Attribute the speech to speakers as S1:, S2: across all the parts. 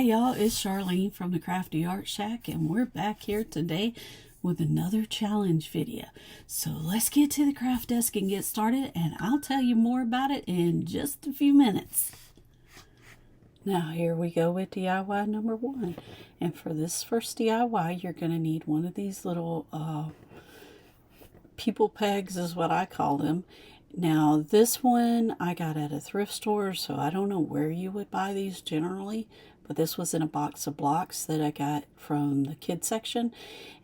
S1: y'all, it's Charlene from the Crafty Art Shack, and we're back here today with another challenge video. So let's get to the craft desk and get started, and I'll tell you more about it in just a few minutes. Now here we go with DIY number 1, and for this first DIY you're going to need one of these little people pegs is what I call them. Now this one I got at a thrift store, so I don't know where you would buy these generally, but this was in a box of blocks that I got from the kids section.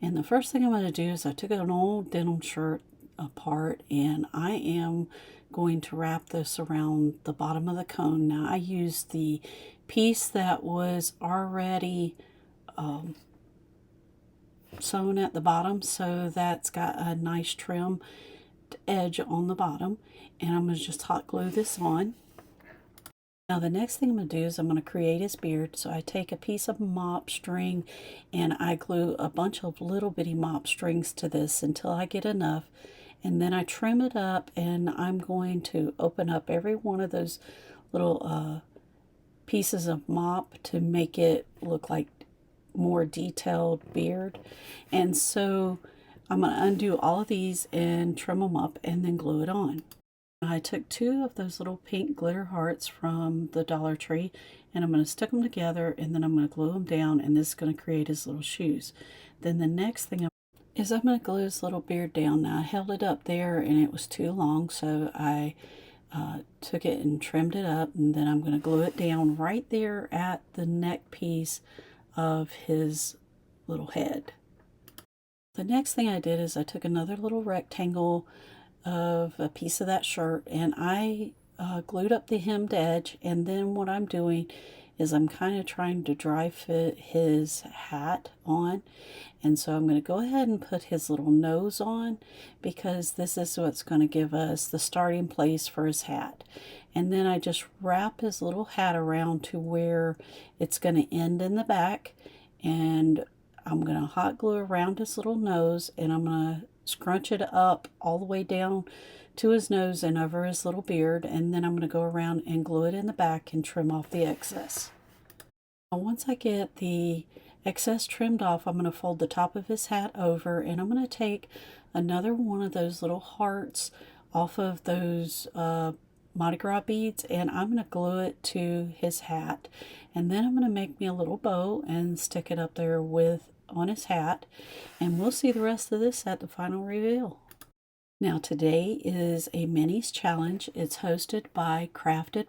S1: And the first thing I'm going to do is I took an old denim shirt apart, and I am going to wrap this around the bottom of the cone. Now I used the piece that was already sewn at the bottom, so that's got a nice trim edge on the bottom, and I'm going to just hot glue this on. Now the next thing I'm going to do is I'm going to create his beard. So I take a piece of mop string and I glue a bunch of little bitty mop strings to this until I get enough, and then I trim it up, and I'm going to open up every one of those little pieces of mop to make it look like more detailed beard. And so I'm going to undo all of these and trim them up and then glue it on. I took 2 of those little pink glitter hearts from the Dollar Tree, and I'm going to stick them together, and then I'm going to glue them down, and this is going to create his little shoes. Then the next thing is I'm going to glue his little beard down. Now I held it up there and it was too long, so I took it and trimmed it up, and then I'm going to glue it down right there at the neck piece of his little head. The next thing I did is I took another little rectangle of a piece of that shirt, and I glued up the hemmed edge, and then what I'm doing is I'm kind of trying to dry fit his hat on. And so I'm going to go ahead and put his little nose on, because this is what's going to give us the starting place for his hat. And then I just wrap his little hat around to where it's going to end in the back, and I'm going to hot glue around his little nose, and I'm going to scrunch it up all the way down to his nose and over his little beard, and then I'm going to go around and glue it in the back and trim off the excess. Now, once I get the excess trimmed off, I'm going to fold the top of his hat over, and I'm going to take another one of those little hearts off of those Mardi Gras beads, and I'm going to glue it to his hat, and then I'm going to make me a little bow and stick it up there on his hat, and we'll see the rest of this at the final reveal. Now today is a minis challenge. It's hosted by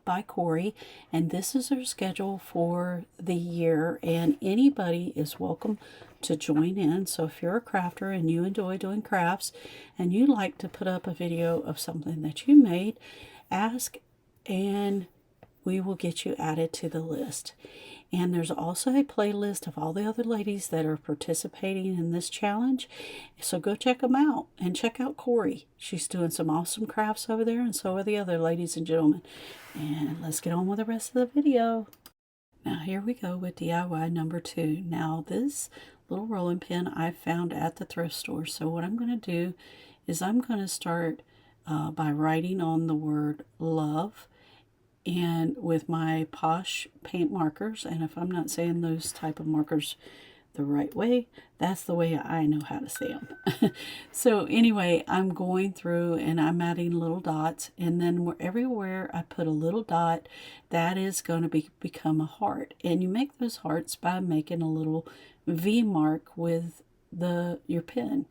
S1: By Corie, and this is her schedule for the year, and anybody is welcome to join in. So if you're a crafter and you enjoy doing crafts and you'd like to put up a video of something that you made, ask and we will get you added to the list. And there's also a playlist of all the other ladies that are participating in this challenge, so go check them out, and check out Corie. She's doing some awesome crafts over there, and so are the other ladies and gentlemen. And let's get on with the rest of the video. Now here we go with DIY number 2. Now this little rolling pin I found at the thrift store. So what I'm going to do is I'm going to start by writing on the word love, and with my Posca paint markers. And if I'm not saying those type of markers the right way, that's the way I know how to say them. So anyway, I'm going through and I'm adding little dots, and then everywhere I put a little dot, that is going to become a heart. And you make those hearts by making a little V mark with your pen.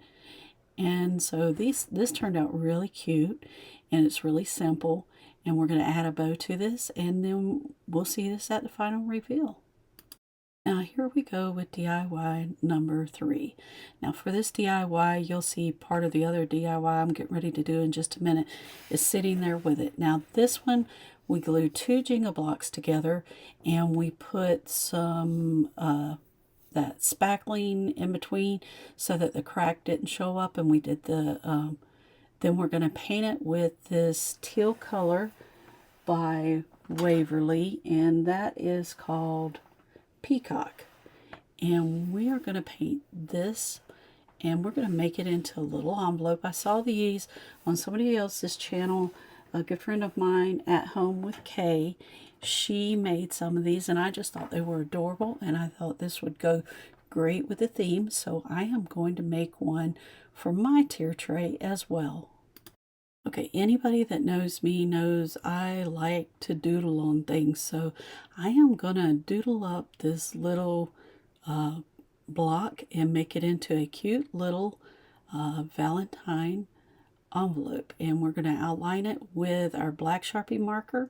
S1: And so this turned out really cute, and it's really simple. And we're going to add a bow to this, and then we'll see this at the final reveal. Now here we go with DIY number 3. Now for this DIY, you'll see part of the other DIY I'm getting ready to do in just a minute is sitting there with it. Now this one, we glued 2 Jenga blocks together, and we put some that spackling in between so that the crack didn't show up, and we did the then we're going to paint it with this teal color by Waverly, and that is called Peacock. And we are going to paint this, and we're going to make it into a little envelope. I saw these on somebody else's channel a good friend of mine at home with Kay. She made some of these and I just thought they were adorable, and I thought this would go great with the theme, so I am going to make one for my tier tray as well. Okay, anybody that knows me knows I like to doodle on things, so I am gonna doodle up this little block and make it into a cute little Valentine envelope, and we're going to outline it with our black Sharpie marker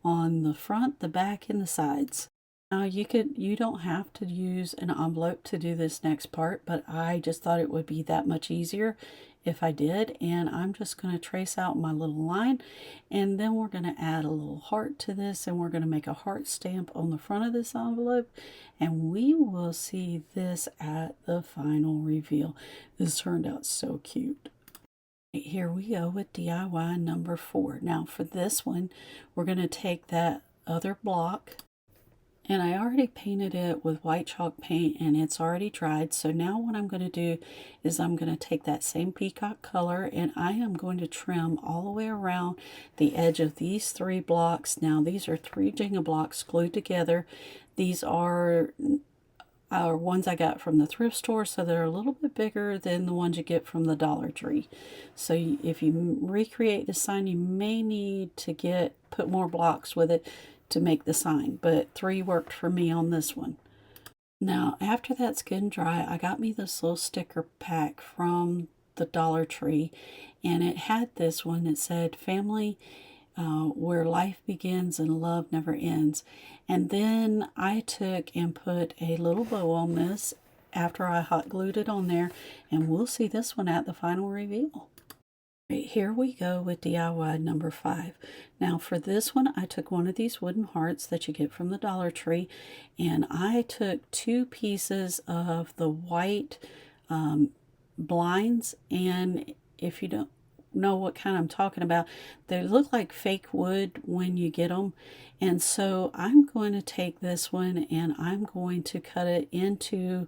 S1: on the front, the back, and the sides. Now you don't have to use an envelope to do this next part, but I just thought it would be that much easier if I did, and I'm just going to trace out my little line, and then we're going to add a little heart to this, and we're going to make a heart stamp on the front of this envelope, and we will see this at the final reveal. This turned out so cute. Here we go with DIY number 4. Now for this one, we're going to take that other block, and I already painted it with white chalk paint and it's already dried. So now what I'm going to do is I'm going to take that same peacock color and I am going to trim all the way around the edge of these 3 blocks. Now these are 3 jenga blocks glued together. These are ones I got from the thrift store, so they're a little bit bigger than the ones you get from the Dollar Tree. So if you recreate the sign, you may need to put more blocks with it to make the sign, but 3 worked for me on this one. Now after that's good and dry, I got me this little sticker pack from the Dollar Tree, and it had this one that said family where life begins and love never ends. And then I took and put a little bow on this after I hot glued it on there, and we'll see this one at the final reveal. Right, here we go with DIY number 5. Now for this one, I took one of these wooden hearts that you get from the Dollar Tree, and I took 2 pieces of the white blinds, and if you don't know what kind I'm talking about, they look like fake wood when you get them, and so I'm going to take this one and I'm going to cut it into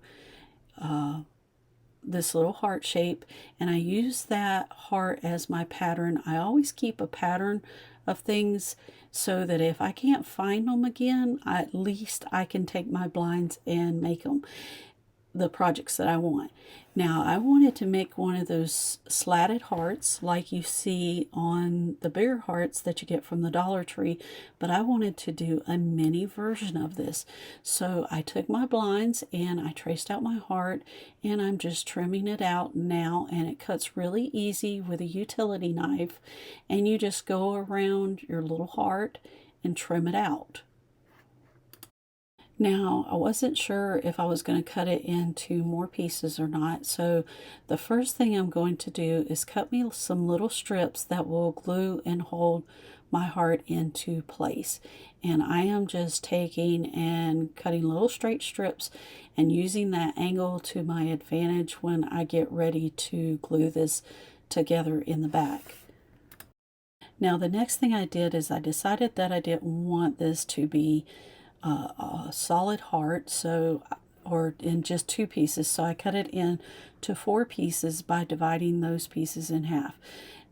S1: this little heart shape, and I use that heart as my pattern. I always keep a pattern of things so that if I can't find them again, at least I can take my blinds and make them the projects that I want. Now I wanted to make one of those slatted hearts like you see on the bigger hearts that you get from the Dollar Tree, but I wanted to do a mini version of this. So I took my blinds and I traced out my heart, and I'm just trimming it out now, and it cuts really easy with a utility knife, and you just go around your little heart and trim it out. Now, I wasn't sure if I was going to cut it into more pieces or not, so the first thing I'm going to do is cut me some little strips that will glue and hold my heart into place. And I am just taking and cutting little straight strips and using that angle to my advantage when I get ready to glue this together in the back. Now, the next thing I did is I decided that I didn't want this to be a solid heart, or in just 2 pieces, so I cut it into 4 pieces by dividing those pieces in half.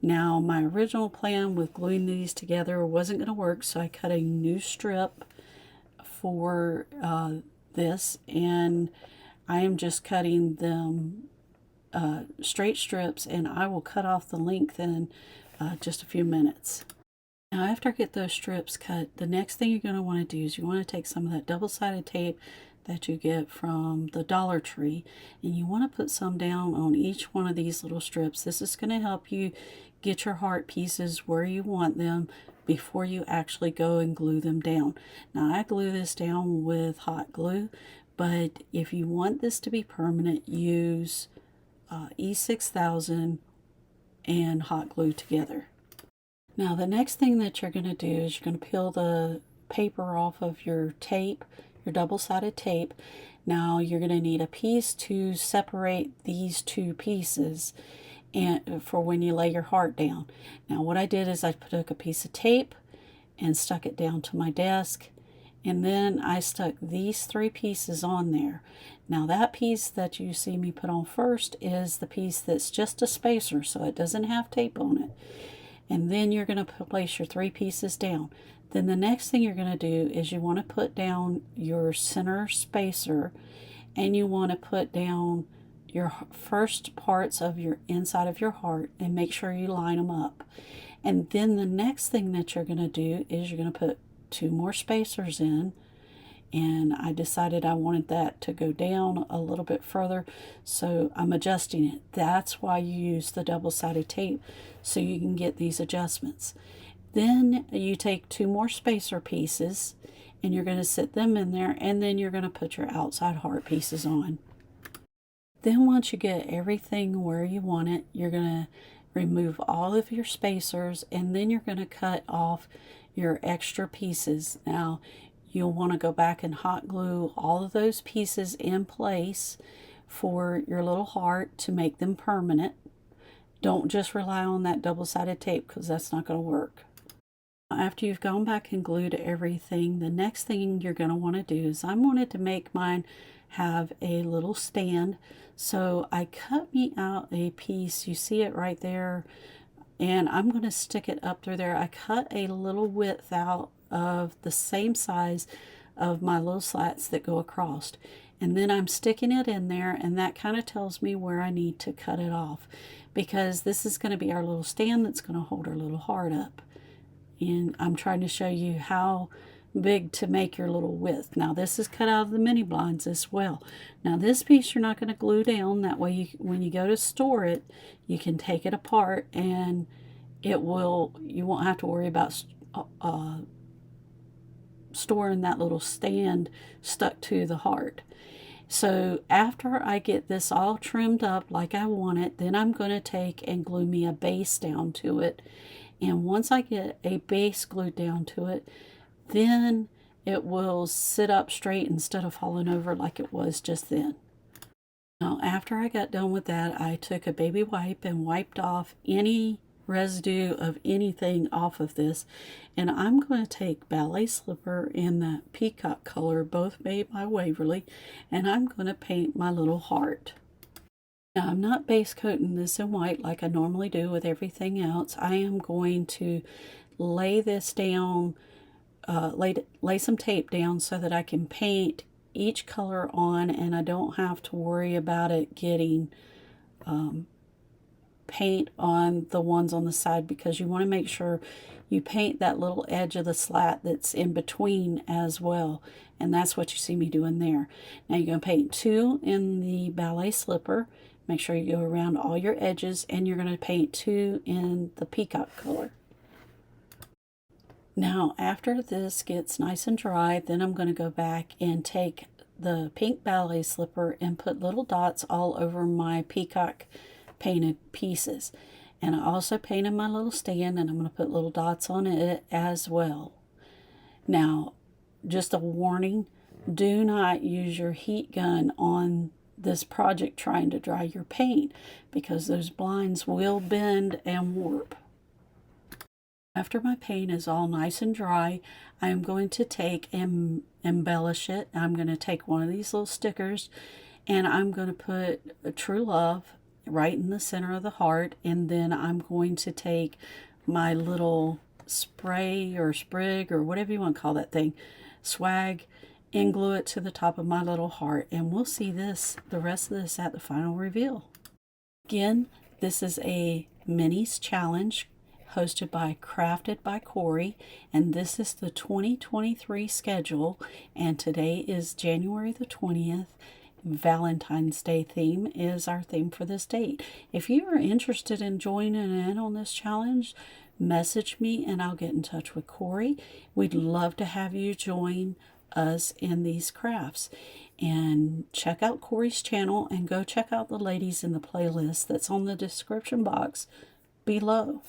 S1: Now my original plan with gluing these together wasn't going to work, so I cut a new strip for this, and I am just cutting them straight strips, and I will cut off the length in just a few minutes. Now after I get those strips cut, the next thing you're going to want to do is you want to take some of that double-sided tape that you get from the Dollar Tree, and you want to put some down on each one of these little strips. This is going to help you get your heart pieces where you want them before you actually go and glue them down. Now I glue this down with hot glue, but if you want this to be permanent, use E600 and hot glue together. Now the next thing that you're going to do is you're going to peel the paper off of your tape, your double-sided tape. Now you're going to need a piece to separate these 2 pieces and for when you lay your heart down. Now what I did is I took a piece of tape and stuck it down to my desk, and then I stuck these 3 pieces on there. Now that piece that you see me put on first is the piece that's just a spacer, so it doesn't have tape on it. and then you're going to place your 3 pieces down. Then the next thing you're going to do is you want to put down your center spacer, and you want to put down your first parts of your inside of your heart and make sure you line them up. And then the next thing that you're going to do is you're going to put 2 more spacers in, and I decided I wanted that to go down a little bit further, so I'm adjusting it. That's why you use the double-sided tape, so you can get these adjustments. Then you take 2 more spacer pieces and you're going to sit them in there, and then you're going to put your outside heart pieces on. Then once you get everything where you want it, you're going to remove all of your spacers, and then you're going to cut off your extra pieces. Now you'll want to go back and hot glue all of those pieces in place for your little heart to make them permanent. Don't just rely on that double-sided tape, because that's not going to work. After you've gone back and glued everything, the next thing you're going to want to do is I wanted to make mine have a little stand. So I cut me out a piece, you see it right there, and I'm going to stick it up through there. I cut a little width out of the same size of my little slats that go across, and then I'm sticking it in there, and that kind of tells me where I need to cut it off, because this is going to be our little stand that's going to hold our little heart up. And I'm trying to show you how big to make your little width. Now this is cut out of the mini blinds as well. Now this piece you're not going to glue down, that way when you go to store it, you can take it apart and you won't have to worry about storing that little stand stuck to the heart. So after I get this all trimmed up like I want it, then I'm going to take and glue me a base down to it. And once I get a base glued down to it, then it will sit up straight instead of falling over like it was just then. Now after I got done with that, I took a baby wipe and wiped off any residue of anything off of this, and I'm going to take ballet slipper in that peacock color, both made by Waverly, and I'm going to paint my little heart. Now I'm not base coating this in white like I normally do with everything else. I am going to lay this down, lay some tape down so that I can paint each color on, and I don't have to worry about it getting paint on the ones on the side, because you want to make sure you paint that little edge of the slat that's in between as well, and that's what you see me doing there. Now you're going to paint 2 in the ballet slipper. Make sure you go around all your edges, and you're going to paint 2 in the peacock color. Now after this gets nice and dry, then I'm going to go back and take the pink ballet slipper and put little dots all over my peacock painted pieces. And I also painted my little stand, and I'm going to put little dots on it as well. Now just a warning, do not use your heat gun on this project trying to dry your paint, because those blinds will bend and warp. After my paint is all nice and dry, I am going to take and embellish it. I'm going to take one of these little stickers, and I'm going to put a True Love right in the center of the heart, and then I'm going to take my little spray or sprig or whatever you want to call that thing, swag, and glue it to the top of my little heart, and we'll see the rest of this at the final reveal. Again, this is a minis challenge hosted by Crafted by Corie, and this is the 2023 schedule, and today is January the 20th. Valentine's Day theme is our theme for this date. If you are interested in joining in on this challenge, message me and I'll get in touch with Corie. We'd love to have you join us in these crafts, and check out Corie's channel, and go check out the ladies in the playlist that's on the description box below.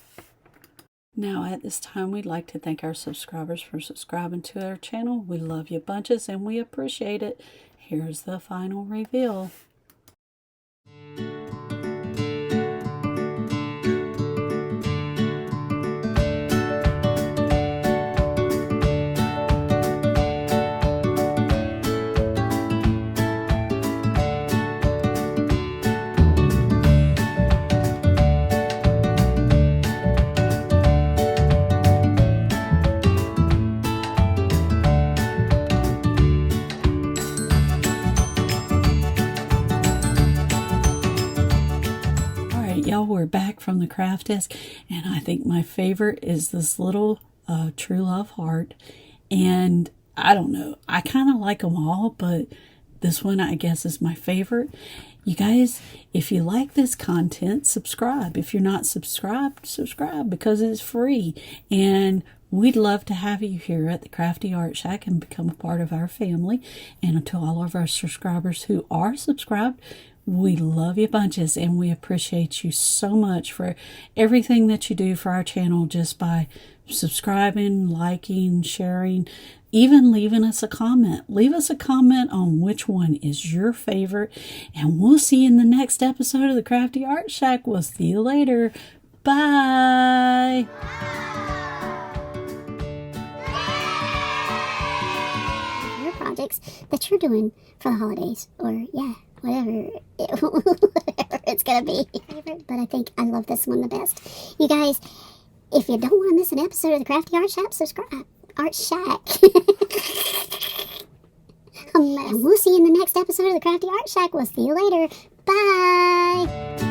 S1: Now at this time, we'd like to thank our subscribers for subscribing to our channel. We love you bunches and we appreciate it. Here's the final reveal. from the craft desk, and I think my favorite is this little True Love heart. And I don't know, I kind of like them all, but this one I guess is my favorite. You guys, if you like this content, subscribe. If you're not subscribed, subscribe, because it's free. And we'd love to have you here at the Crafty Art Shack and become a part of our family. And to all of our subscribers who are subscribed, we love you bunches, and we appreciate you so much for everything that you do for our channel, just by subscribing, liking, sharing, even leaving us a comment. Leave us a comment on which one is your favorite, and we'll see you in the next episode of the Crafty Art Shack. We'll see you later. Bye.
S2: Your projects that you're doing for the holidays, or whatever it's gonna be. But I think I love this one the best. You guys, if you don't want to miss an episode of the Crafty Art Shack, subscribe. Art Shack. And we'll see you in the next episode of the Crafty Art Shack. We'll see you later. Bye.